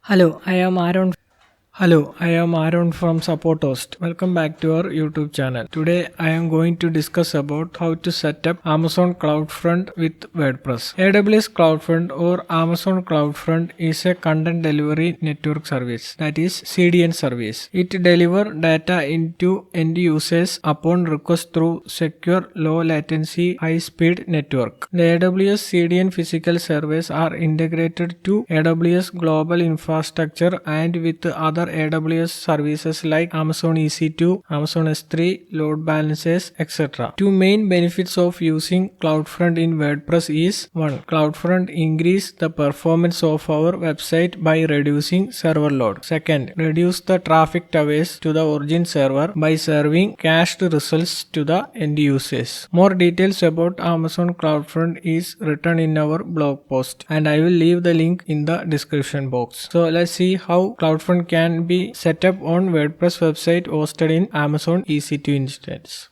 Hello, I am Aaron. Hello, I am Aaron from Support Host. Welcome back to our YouTube channel. Today I am going to discuss about how to set up Amazon CloudFront with WordPress. AWS CloudFront or Amazon CloudFront is a content delivery network service, that is CDN service. It delivers data into end users upon request through secure, low latency, high speed network. The AWS CDN physical servers are integrated to AWS global infrastructure and with other AWS services like Amazon EC2, Amazon S3, load balancers, etc. Two main benefits of using CloudFront in WordPress is 1. CloudFront increase the performance of our website by reducing server load. Second, reduce the traffic towers to the origin server by serving cached results to the end users. More details about Amazon CloudFront is written in our blog post and I will leave the link in the description box. So let's see how CloudFront can be set up on WordPress website hosted in Amazon EC2 instance.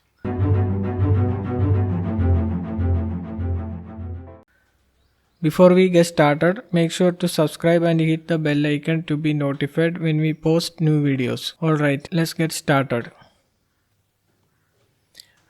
Before we get started, make sure to subscribe and hit the bell icon to be notified when we post new videos. Alright, let's get started.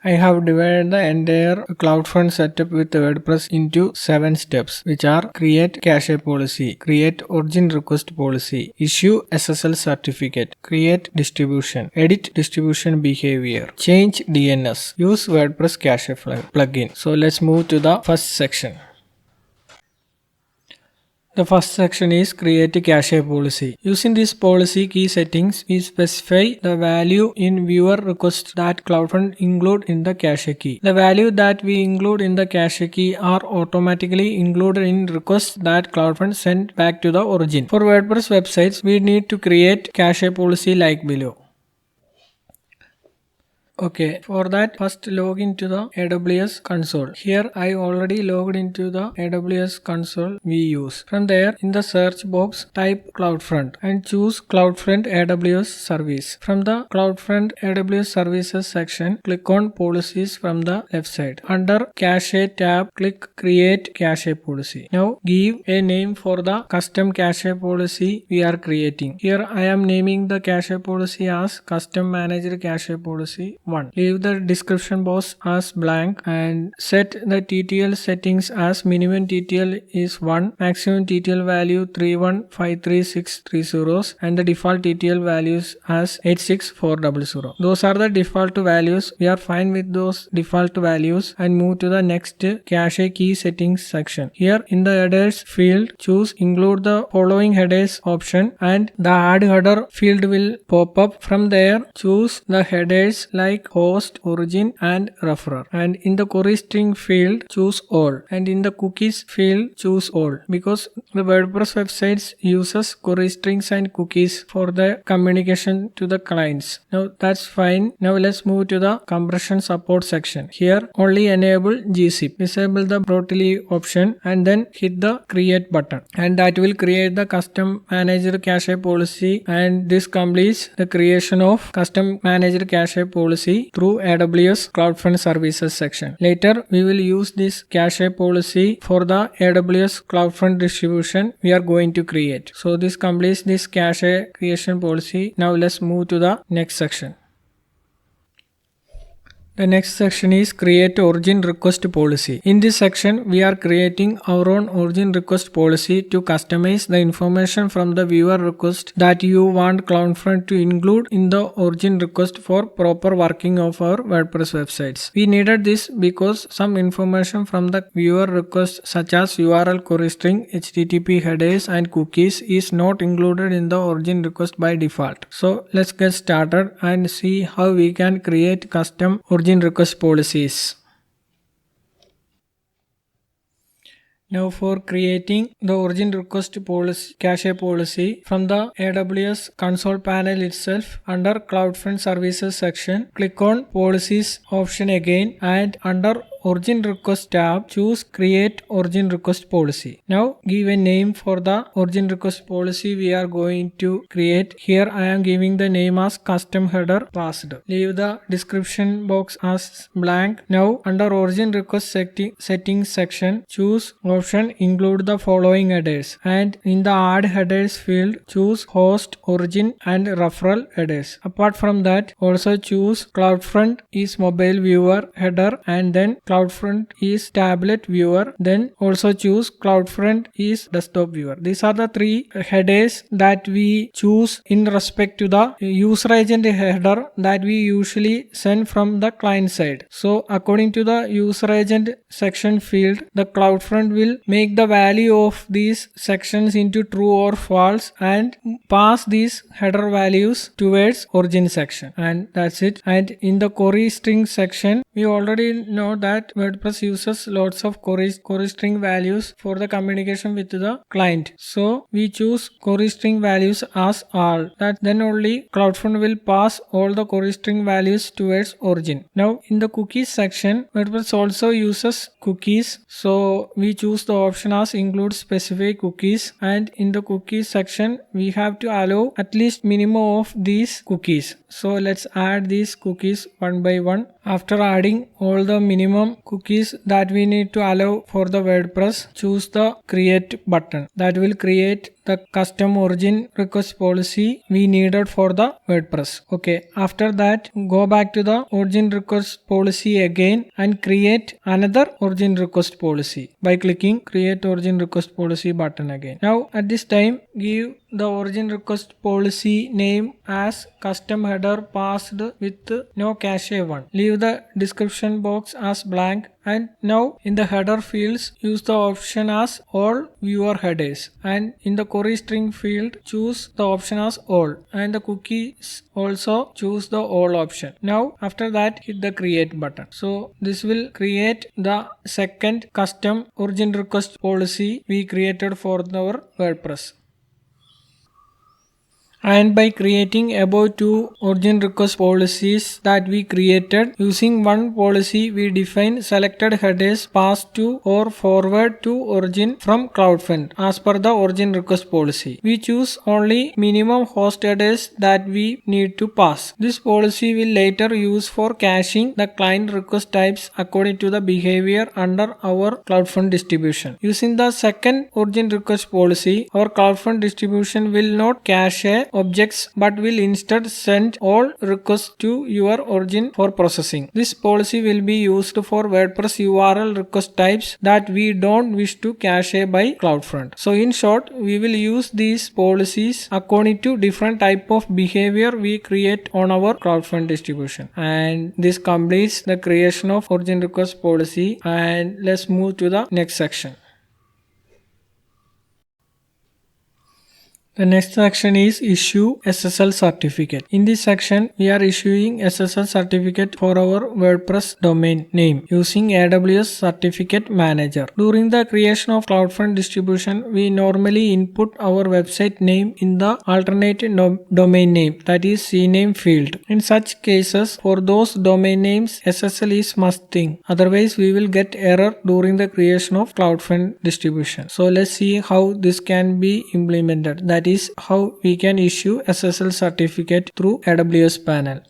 I have divided the entire CloudFront setup with WordPress into 7 steps, which are create cache policy, create origin request policy, issue SSL certificate, create distribution, edit distribution behavior, change DNS, use WordPress cache plugin. So let's move to the first section. The first section is create a cache policy. Using this policy key settings, we specify the value in viewer request that CloudFront include in the cache key. The value that we include in the cache key are automatically included in requests that CloudFront send back to the origin. For WordPress websites, we need to create cache policy like below. Okay, for that first log into the AWS console. Here I already logged into the AWS console we use. From there in the search box type CloudFront and choose CloudFront AWS service. From the CloudFront AWS services section, click on policies from the left side. Under cache tab, click create cache policy. Now give a name for the custom cache policy we are creating. Here I am naming the cache policy as custom managed cache policy 1. Leave the description box as blank and set the TTL settings as minimum TTL is 1, maximum TTL value 3153630 and the default TTL values as 86400. Those are the default values. We are fine with those default values and move to the next cache key settings section. Here in the headers field, choose include the following headers option and the add header field will pop up. From there, choose the headers like host, origin and referrer, and in the query string field choose all, and in the cookies field choose all, because the WordPress websites uses query strings and cookies for the communication to the clients. Now that's fine. Now let's move to the compression support section. Here only enable gzip, disable the broadly option and then hit the create button, and that will create the custom managed cache policy, and this completes the creation of custom managed cache policy through AWS CloudFront services section. Later we will use this cache policy for the AWS CloudFront distribution we are going to create. So this completes this cache creation policy. Now let's move to the next section. The next section is create origin request policy. In this section, we are creating our own origin request policy to customize the information from the viewer request that you want CloudFront to include in the origin request for proper working of our WordPress websites. We needed this because some information from the viewer request such as URL query string, HTTP headers and cookies is not included in the origin request by default. So let's get started and see how we can create custom origin request policies. Now for creating the origin request policy, cache policy from the AWS console panel itself, under CloudFront services section, click on policies option again and under origin request tab, choose create origin request policy. Now give a name for the origin request policy we are going to create. Here I am giving the name as custom header passed. Leave the description box as blank. Now under origin request settings section, choose option include the following headers, and in the add headers field choose host, origin and referral headers. Apart from that, also choose CloudFront is mobile viewer header, and then CloudFront is tablet viewer, then also choose CloudFront is desktop viewer. These are the three headers that we choose in respect to the user agent header that we usually send from the client side. So according to the user agent section field, the CloudFront will make the value of these sections into true or false and pass these header values towards origin section, and that's it. And in the query string section, we already know that WordPress uses lots of query string values for the communication with the client. So we choose query string values as all. That then only CloudFront will pass all the query string values towards origin. Now in the cookies section, WordPress also uses cookies. So we choose the option as include specific cookies, and in the cookies section we have to allow at least minimum of these cookies. So let's add these cookies one by one. After adding all the minimum cookies that we need to allow for the WordPress, choose the create button. That will create the custom origin request policy we needed for the WordPress. Okay, after that go back to the origin request policy again and create another origin request policy by clicking create origin request policy button again. Now at this time give the origin request policy name as custom header passed with no cache one. Leave the description box as blank, and now in the header fields use the option as all viewer headers, and in the query string field choose the option as all, and the cookies also choose the all option. Now after that hit the create button. So this will create the second custom origin request policy we created for our WordPress. And by creating above two origin request policies that we created, using one policy we define selected headers pass to or forward to origin from CloudFront as per the origin request policy. We choose only minimum host headers that we need to pass. This policy will later use for caching the client request types according to the behavior under our CloudFront distribution. Using the second origin request policy, our CloudFront distribution will not cache objects but will instead send all requests to your origin for processing. This policy will be used for WordPress URL request types that we don't wish to cache by CloudFront. So in short, we will use these policies according to different type of behavior we create on our CloudFront distribution. And this completes the creation of origin request policy, and let's move to the next section. The next section is issue SSL certificate. In this section, we are issuing SSL certificate for our WordPress domain name using AWS Certificate Manager. During the creation of CloudFront distribution, we normally input our website name in the alternate domain name, that is CNAME field. In such cases, for those domain names, SSL is must thing. Otherwise, we will get error during the creation of CloudFront distribution. So let's see how this can be implemented. That is how we can issue SSL certificate through AWS panel.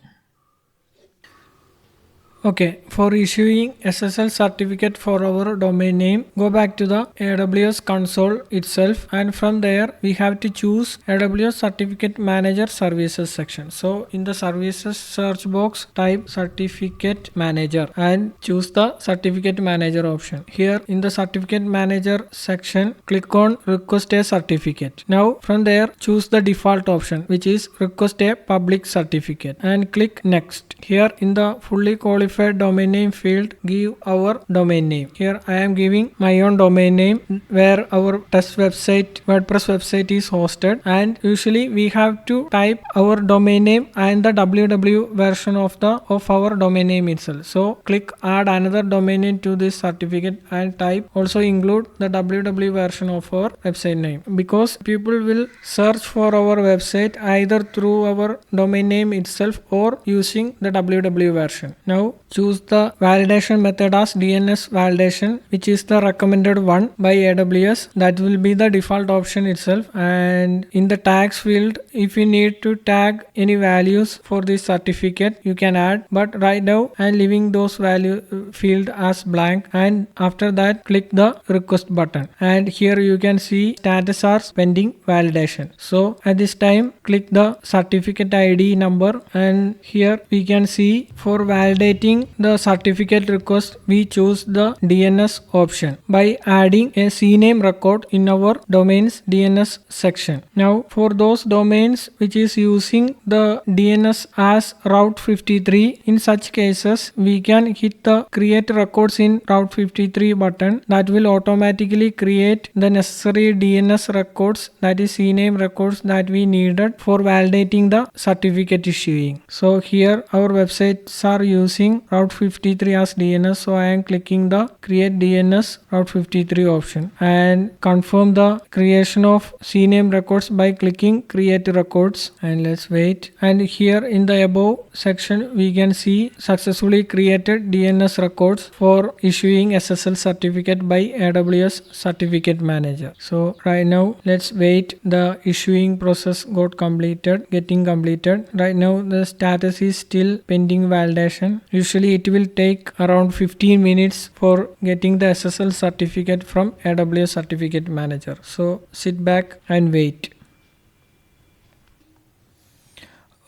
Okay, for issuing SSL certificate for our domain name, go back to the AWS console itself, and from there we have to choose AWS Certificate Manager Services section. So in the services search box, type Certificate Manager and choose the Certificate Manager option. Here in the Certificate Manager section, click on Request a Certificate. Now from there choose the default option, which is Request a Public Certificate, and click Next. Here in the fully qualified domain name field, give our domain name. Here I am giving my own domain name where our test website, WordPress website is hosted, and usually we have to type our domain name and the www version of our domain name itself. So click add another domain name to this certificate and type also include the www version of our website name, because people will search for our website either through our domain name itself or using the www version. Now choose the validation method as DNS validation, which is the recommended one by AWS. That will be the default option itself. And in the tags field, if you need to tag any values for this certificate, you can add. But right now I'm leaving those value field as blank, and after that click the request button, and here you can see status are pending validation. So at this time click the certificate ID number, and here we can see for validating the certificate request we choose the DNS option by adding a CNAME record in our domains DNS section. Now for those domains which is using the DNS as Route 53, in such cases we can hit the create records in Route 53 button. That will automatically create the necessary DNS records, that is CNAME records, that we needed for validating the certificate issuing. So here our websites are using Route 53 as DNS, so I am clicking the create DNS Route 53 option and confirm the creation of CNAME records by clicking create records, and let's wait. And here in the above section we can see successfully created DNS records for issuing SSL certificate by AWS Certificate Manager. So right now let's wait the issuing process getting completed. Right now the status is still pending validation. Usually it will take around 15 minutes for getting the SSL certificate from AWS Certificate Manager. So sit back and wait.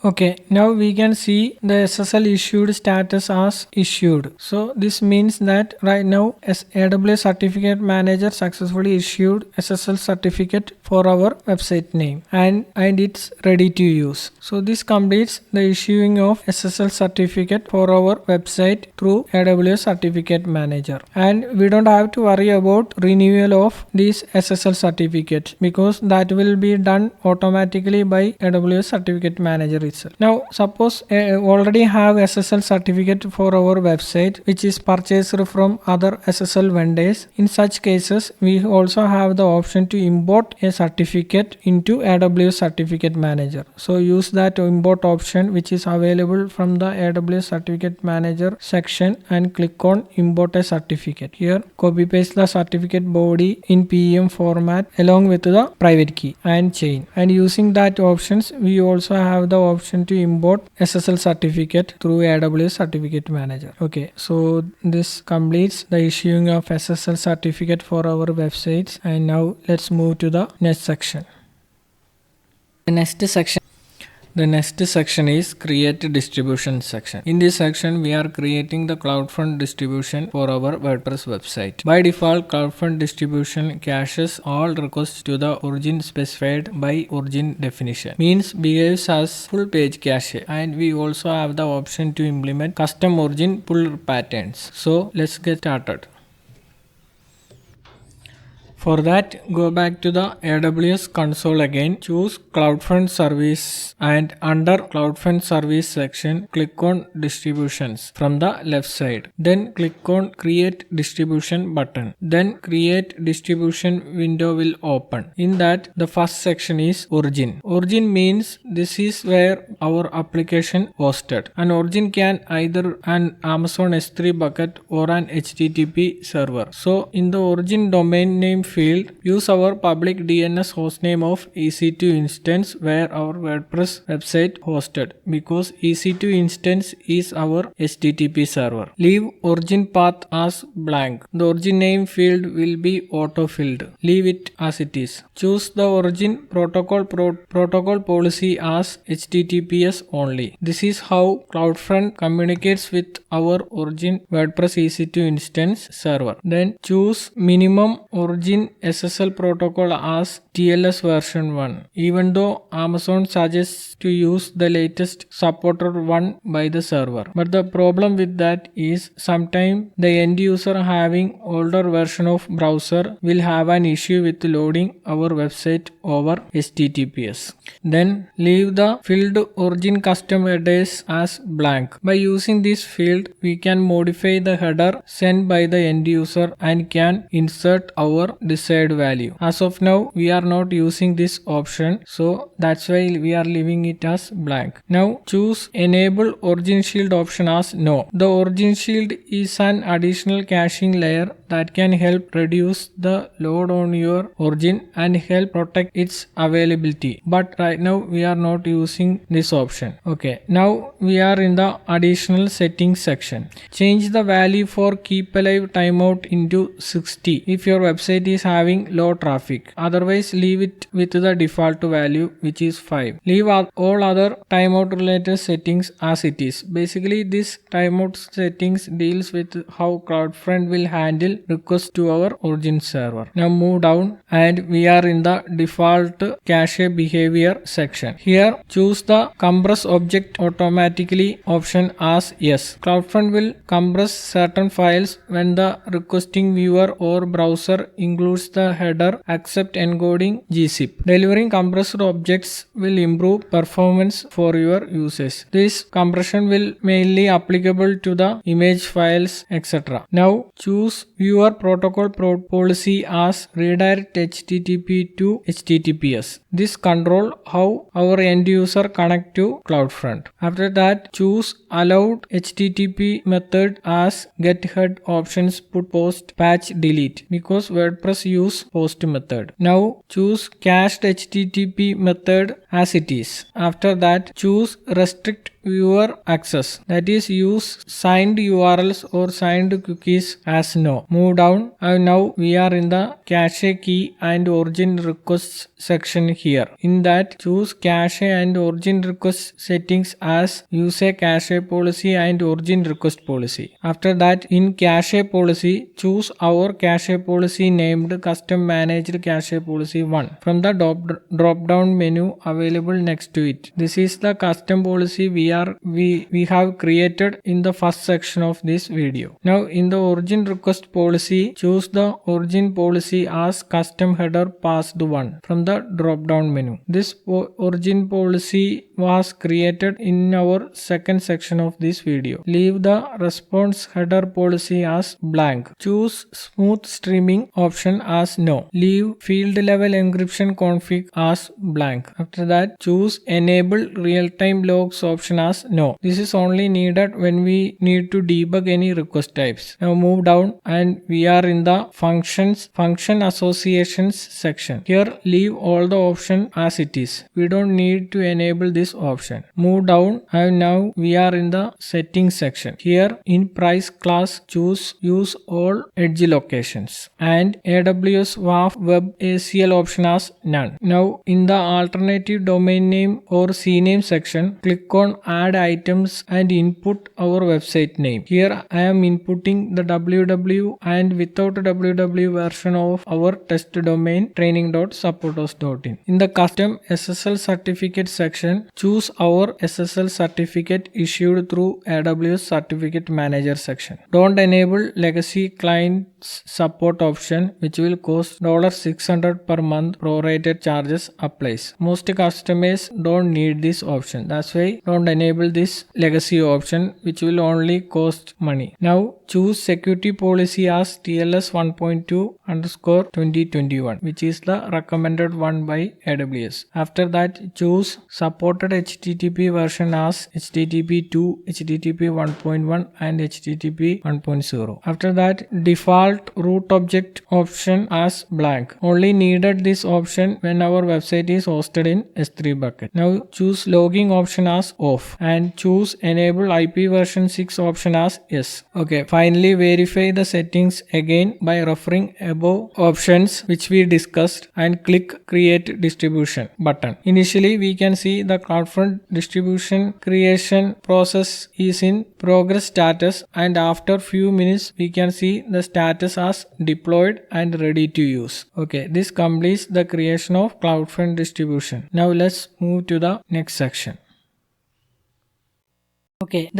Okay, now we can see the SSL issued status as issued. So this means that right now AWS Certificate Manager successfully issued SSL certificate for our website name, and it's ready to use. So this completes the issuing of SSL certificate for our website through AWS Certificate Manager, and we don't have to worry about renewal of this SSL certificate because that will be done automatically by AWS Certificate Manager. Now suppose already have SSL certificate for our website which is purchased from other SSL vendors. In such cases we also have the option to import a certificate into AWS Certificate Manager. So use that import option which is available from the AWS Certificate Manager section and click on import a certificate. Here copy paste the certificate body in PM format along with the private key and chain, and using that options we also have the option to import SSL certificate through AWS Certificate Manager. Okay, so this completes the issuing of SSL certificate for our websites, and now let's move to the next section. The next section is create distribution section. In this section we are creating the CloudFront distribution for our WordPress website. By default, CloudFront distribution caches all requests to the origin specified by origin definition, means behaves as full page cache, and we also have the option to implement custom origin pull patterns. So let's get started. For that, go back to the AWS console again, choose CloudFront service, and under CloudFront service section click on distributions from the left side. Then click on create distribution button. Then create distribution window will open. In that the first section is origin. Origin means this is where our application hosted. An origin can either an Amazon S3 bucket or an HTTP server. So in the origin domain name field, use our public DNS hostname of EC2 instance where our WordPress website hosted, because EC2 instance is our HTTP server. Leave origin path as blank. The origin name field will be auto-filled. Leave it as it is. Choose the origin protocol policy as HTTPS only. This is how CloudFront communicates with our origin WordPress EC2 instance server. Then choose minimum origin SSL protocol as TLS version 1, even though Amazon suggests to use the latest supported one by the server. But the problem with that is sometimes the end user having older version of browser will have an issue with loading our website over HTTPS. Then leave the filled origin custom headers as blank. By using this field, we can modify the header sent by the end user and can insert our desired value. As of now, we are not using this option, so that's why we are leaving it as blank. Now choose enable origin shield option as no. The origin shield is an additional caching layer that can help reduce the load on your origin and help protect its availability. But right now we are not using this option. Okay, now we are in the additional settings section. Change the value for keep alive timeout into 60 if your website is having low traffic. Otherwise, leave it with the default value, which is 5. Leave all other timeout related settings as it is. Basically, this timeout settings deals with how CloudFront will handle requests to our origin server. Now move down and we are in the default cache behavior section. Here choose the compress object automatically option as yes. CloudFront will compress certain files when the requesting viewer or browser includes the header accept encoding gzip. Delivering compressed objects will improve performance for your users. This compression will mainly applicable to the image files, etc. Now choose viewer protocol policy as redirect HTTP to HTTPS. This control how our end user connect to CloudFront. After that, choose allowed HTTP method as get head options put post patch delete because WordPress use post method. Now choose cached HTTP method as it is. After that, choose restrict viewer access, that is use signed URLs or signed cookies as no. Move down and now we are in the cache key and origin requests section here. In that, choose cache and origin request settings as use a cache policy and origin request policy. After that, in cache policy, choose our cache policy named custom managed cache policy 1 from the drop down menu available next to it. This is the custom policy we have created in the first section of this video. Now in the origin request policy, choose the origin policy as custom header passed 1 from the drop down menu. This origin policy was created in our second section of this video. Leave the response header policy as blank. Choose smooth streaming option as no. Leave field level encryption config as blank. After that, choose enable real-time logs option as no. This is only needed when we need to debug any request types. Now move down and we are in the function associations section. Here leave all the option as it is. We don't need to enable this option. Move down and now we are in the settings section. Here in price class, choose use all edge locations and AWS WAF web ACL option as none. Now in the alternative domain name or CNAME section, click on add items and input our website name. Here I am inputting the www and without www version of our test domain training.supporthost.in. In the custom SSL certificate section, choose our SSL certificate issued through AWS certificate manager section. Don't enable legacy clients support option, which will cost $600 per month. Prorated charges applies. Most customers don't need this option. That's why don't enable this legacy option, which will only cost money. Now choose security policy as TLS 1.2_2021, which is the recommended one by AWS. After that, choose supported HTTP version as HTTP 2, HTTP 1.1 and HTTP 1.0. After that, default root object option as blank. Only needed this option when our website is hosted in S3 bucket. Now choose logging option as off and choose enable IP version 6 option as yes. Okay, finally verify the settings again by referring above options which we discussed and click create distribution button. Initially we can see the CloudFront distribution creation process is in progress status, and after few minutes we can see the status as deployed and ready to use. Okay, this completes the creation of CloudFront distribution. Now let's move to the next section. Okay,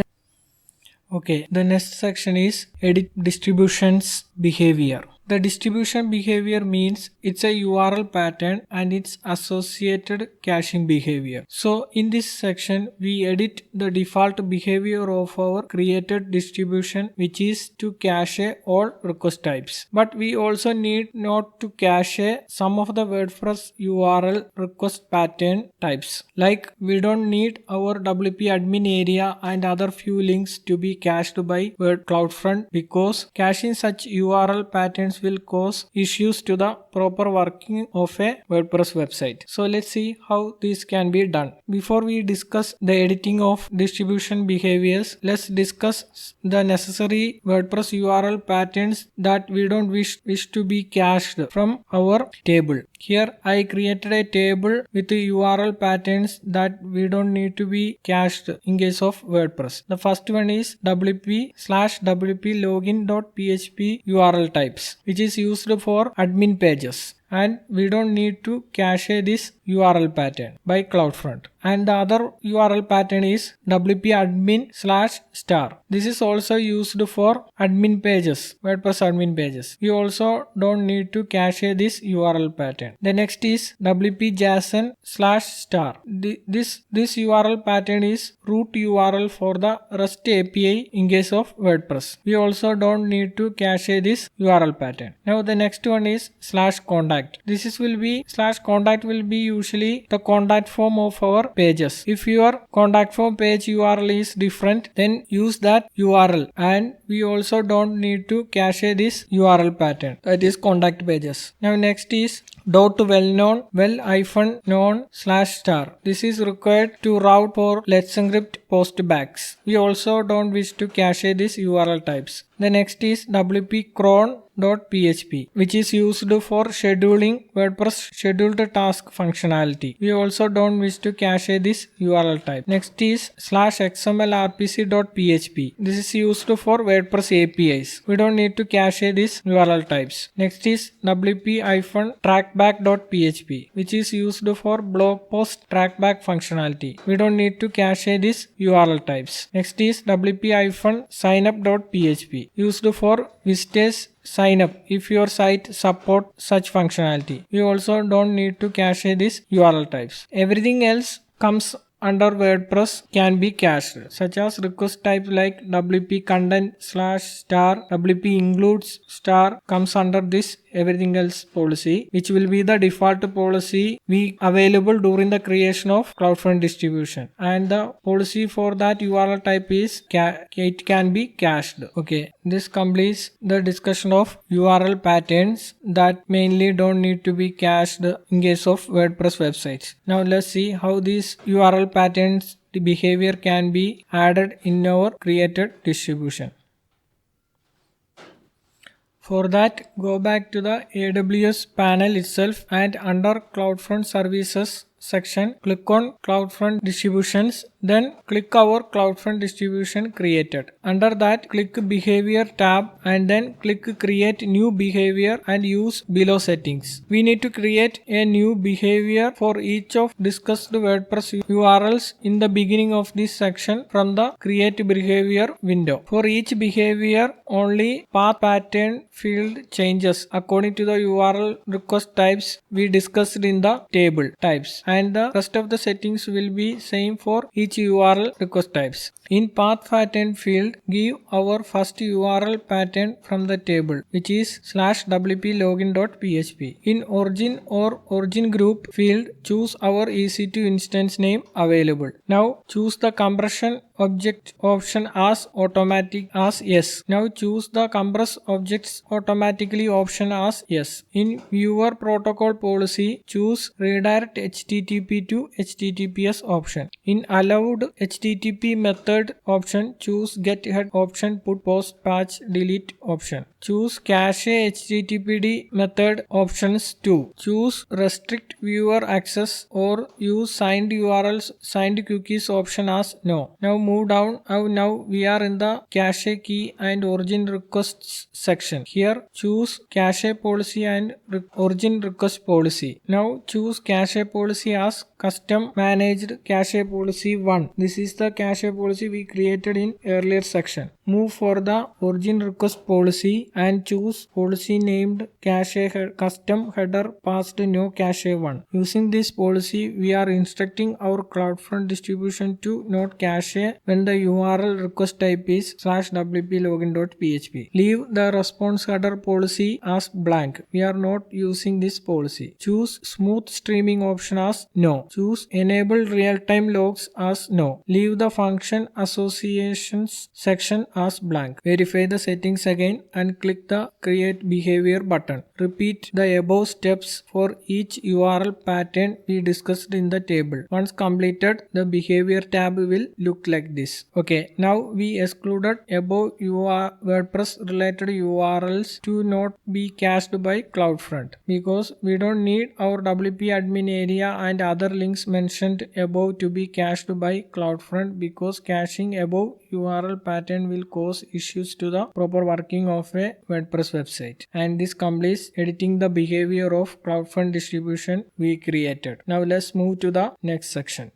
the next section is edit distributions behavior. The distribution behavior means it's a URL pattern and its associated caching behavior. So in this section, we edit the default behavior of our created distribution, which is to cache all request types. But we also need not to cache some of the WordPress URL request pattern types. Like we don't need our WP admin area and other few links to be cached by CloudFront, because caching such URL patterns will cause issues to the proper working of a WordPress website. So let's see how this can be done. Before we discuss the editing of distribution behaviors, let's discuss the necessary WordPress URL patterns that we don't wish to be cached from our table. Here I created a table with the URL patterns that we don't need to be cached in case of WordPress. The first one is wp/wp login.php URL types, which is used for admin pages, and we don't need to cache this URL pattern by CloudFront. And the other URL pattern is wp admin/star. This is also used for admin pages, WordPress admin pages. We also don't need to cache this URL pattern. The next is wp json/star. This URL pattern is root URL for the REST API in case of WordPress. We also don't need to cache this URL pattern. Now the next one is /contact. /contact will be usually the contact form of our pages. If your contact form page URL is different, then use that URL, and we also don't need to cache this URL pattern, that is contact pages. Now next is .well-known well-known/star. This is required to route for Let's Encrypt postbacks. We also don't wish to cache these URL types. The next is wp cron.php, which is used for scheduling WordPress scheduled task functionality. We also don't wish to cache this URL type. Next is /xmlrpc.php. This is used for WordPress APIs. We don't need to cache these URL types. Next is wp-trackback.php, which is used for blog post trackback functionality. We don't need to cache these URL types. Next is wp-signup.php, used for visitors sign up if your site support such functionality. We also don't need to cache these URL types. Everything else comes under WordPress can be cached, such as request types like wp content/star, wp includes star comes under this everything else policy, which will be the default policy we available during the creation of CloudFront distribution, and the policy for that URL type is it can be cached. Okay, this completes the discussion of URL patterns that mainly don't need to be cached in case of WordPress websites. Now let's see how these URL patterns, the behavior can be added in our created distribution. For that, go back to the AWS panel itself, and under CloudFront Services section, click on CloudFront Distributions, then click our CloudFront distribution created. Under that, click Behavior tab and then click Create New Behavior and use below settings. We need to create a new behavior for each of discussed WordPress URLs in the beginning of this section from the Create Behavior window. For each behavior, only path pattern field changes according to the URL request types we discussed in the table types, and the rest of the settings will be same for each URL request types. In path pattern field, give our first URL pattern from the table, which is /wp login.php. In origin or origin group field, choose our EC2 instance name available. Now choose the compression object option as automatic as yes. Now choose the compress objects automatically option as yes. In viewer protocol policy, choose redirect HTTP to HTTPS option. In allowed HTTP method option, choose get head option, put post patch delete option. Choose cache HTTPD method options too. Choose restrict viewer access or use signed URLs signed cookies option as no. Now move down. Now we are in the cache key and origin requests section. Here choose cache policy and origin request policy. Now choose cache policy as custom managed cache policy 1. This is the cache policy we created in earlier section. Move for the origin request policy and choose policy named cache custom header passed no cache 1. Using this policy, we are instructing our CloudFront distribution to not cache when the URL request type is /wplogin.php. Leave the response header policy as blank. We are not using this policy. Choose smooth streaming option as no. Choose enable real-time logs as no. Leave the function associations section as blank. Verify the settings again and click the create behavior button. Repeat the above steps for each URL pattern we discussed in the table. Once completed, the behavior tab will look like this. Okay, now we excluded above WordPress related URLs to not be cached by CloudFront because we don't need our WP admin area and other links mentioned above to be cached by CloudFront because caching above URL pattern will cause issues to the proper working of a WordPress website. And this completes editing the behavior of CloudFront distribution we created. Now let's move to the next section.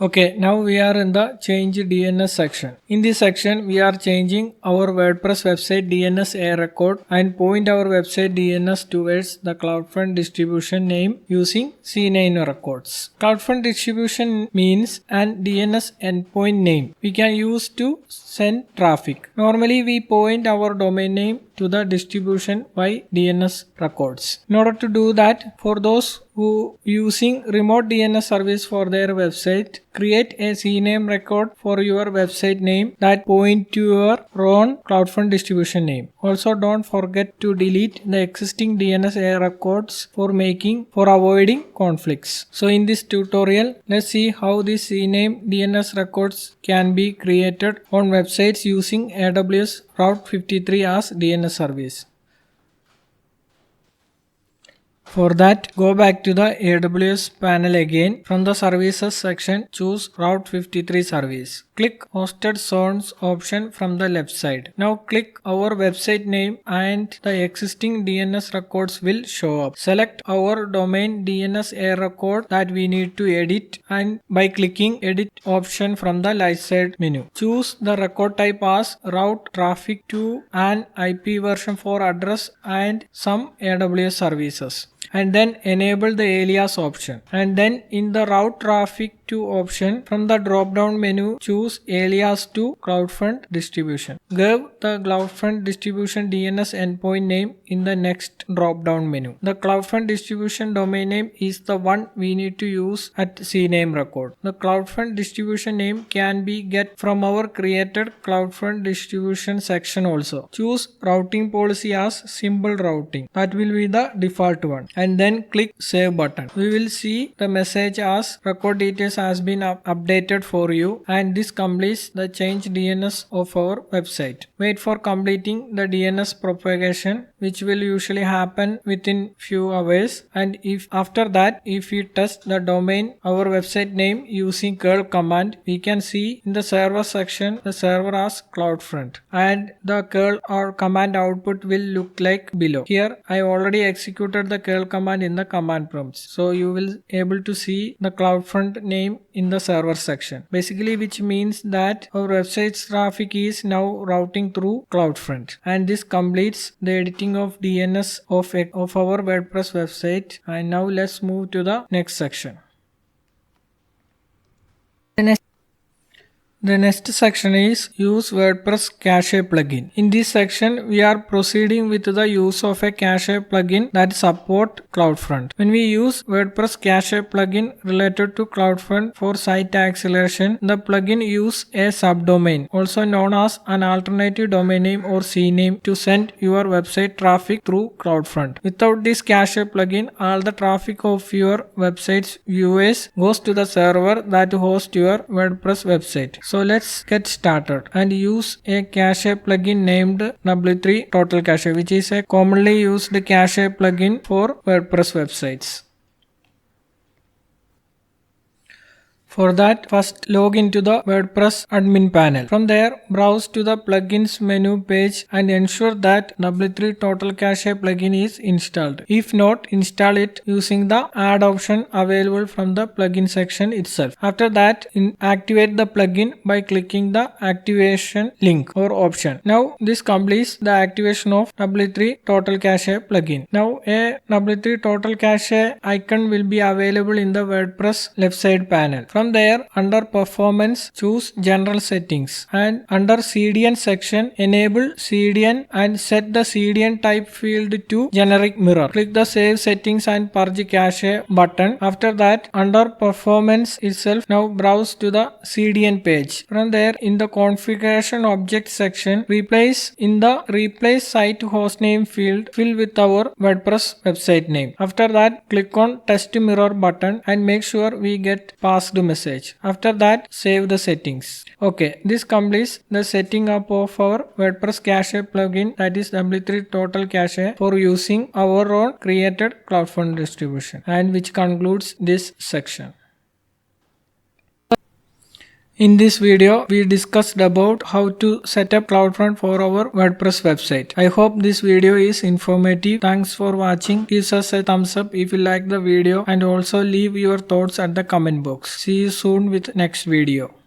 Okay, now we are in the change DNS section. In this section, we are changing our WordPress website DNS a record and point our website DNS towards the CloudFront distribution name using C9 records. CloudFront distribution means an DNS endpoint name we can use to send traffic. Normally, we point our domain name to the distribution by DNS records. In order to do that, for those who using remote DNS service for their website, create a CNAME record for your website name that point to your own CloudFront distribution name. Also, don't forget to delete the existing DNS records for avoiding conflicts. So in this tutorial, let's see how this CNAME DNS records can be created on websites using AWS Route 53 as DNS service. For that, go back to the AWS panel again. From the services section, choose Route 53 service. Click hosted zones option from the left side. Now click our website name and the existing DNS records will show up. Select our domain DNS a record that we need to edit and by clicking edit option from the left side menu. Choose the record type as route traffic to an IP version 4 address and some AWS services. And then enable the alias option. And then in the route traffic to option from the drop down menu choose alias to CloudFront distribution. Give the CloudFront distribution DNS endpoint name in the next drop down menu. The CloudFront distribution domain name is the one we need to use at CNAME record. The CloudFront distribution name can be get from our created CloudFront distribution section also. Choose routing policy as simple routing. That will be the default one. And then click save button. We will see the message as record details has been updated for you and this completes the change DNS of our website. Wait for completing the DNS propagation which will usually happen within few hours, and if after that if we test the domain our website name using curl command, we can see in the server section the server as CloudFront and the curl or command output will look like below. Here I already executed the curl command in the command prompts, so you will able to see the CloudFront name in the server section, basically which means that our website's traffic is now routing through CloudFront, and this completes the editing of DNS of our WordPress website. And now let's move to the next section. The next section is use WordPress cache plugin. In this section, we are proceeding with the use of a cache plugin that support CloudFront. When we use WordPress cache plugin related to CloudFront for site acceleration, the plugin use a subdomain, also known as an alternative domain name or CNAME, to send your website traffic through CloudFront. Without this cache plugin, all the traffic of your website's viewers goes to the server that hosts your WordPress website. So let's get started and use a cache plugin named W3 Total Cache, which is a commonly used cache plugin for WordPress websites. For that, first log into the WordPress admin panel. From there, browse to the plugins menu page and ensure that W3 Total Cache plugin is installed. If not, install it using the add option available from the plugin section itself. After that, activate the plugin by clicking the activation link or option. Now, this completes the activation of W3 Total Cache plugin. Now, a W3 Total Cache icon will be available in the WordPress left side panel. From there, under Performance, choose General Settings and under CDN section, enable CDN and set the CDN type field to Generic Mirror. Click the Save Settings and Purge Cache button. After that, under Performance itself, now browse to the CDN page. From there, in the Configuration Object section, replace Site Hostname field, fill with our WordPress website name. After that, click on Test Mirror button and make sure we get passed message. After that, save the settings. Okay, this completes the setting up of our WordPress cache plugin, that is W3 Total Cache, for using our own created CloudFront distribution, and which concludes this section. In this video, we discussed about how to set up CloudFront for our WordPress website. I hope this video is informative. Thanks for watching. Give us a thumbs up if you like the video and also leave your thoughts at the comment box. See you soon with next video.